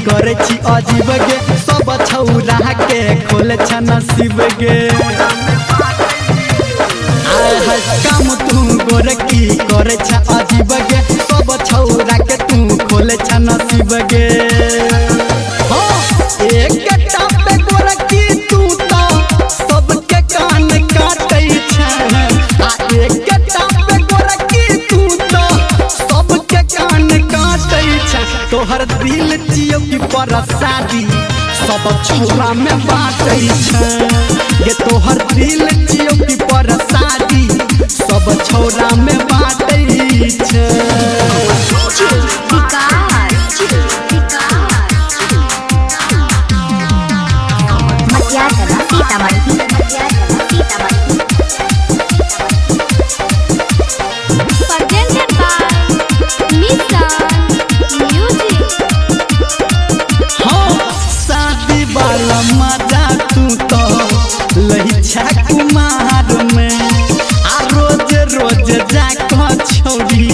करे छी अजीब गे सब छौरा के खोले छ नसीब गे काम तू गोरकी करे छ अजीब गे सब छौरा के तू खोले छ नसीब गे एक टापे गोरकी तू तो सबके कान काटे छ एक टापे गोरकी तू तो सबके कान काटे छ तोहर दिल जियो की परसादी सब छौरा में बाटे छ ये तोहर दिल जियो की परसादी सब छौरा में बाटे छ कुमार में आ रोज रोज जाकर छौरी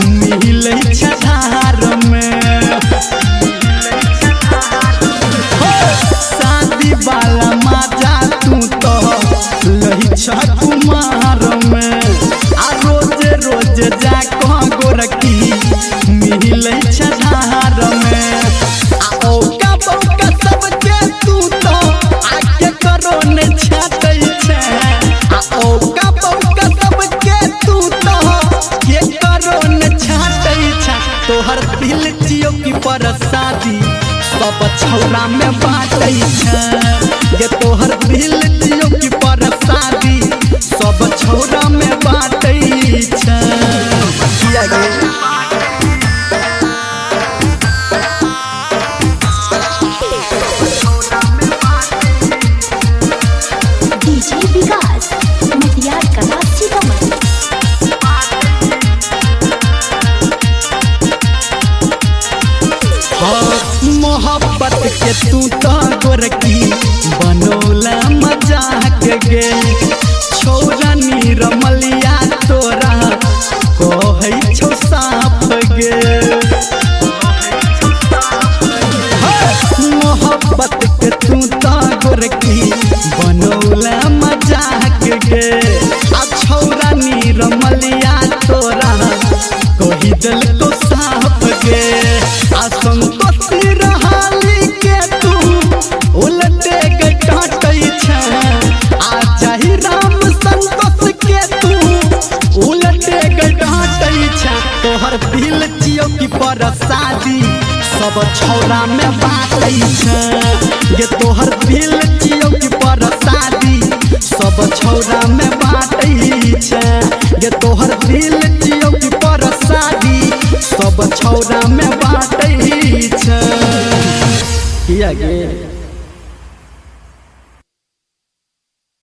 मिले छठार में शादी वाला मजा तू तो लही छ कुमार में आ रोज रोज जाकर गोरकी मिले छठार में आ औका बौका सबके तू तो आके करो ने छाटे तोहर दिल जियो की परसादी सब छौरा में बाटे छ ये तोहर दिल जियो की परसादी सब छौरा में बाटे छ मोहब्बत के तू तो गोरकी बनौला मजाक गे छौरा निरमलिया तोरा कहै छौ साफ गे मोहब्बत के तू तो गोरकी बनौला मजाक गे आ छौरा निरमलिया तोरा कहि दिल को साफ गे आ संतोषी रहाली के तू उलटे के डांटे छ आ चाही राम संतोष के तू उलटे के डांटे छ तोहर दिल जियो की परसादी सब छौरा में बाटे छ ये तोहर दिल जियो की परसादी सब छौरा में बाटे छ ये तोहर दिल जियो की परसादी सब छौरा में बाटे छ किया गे।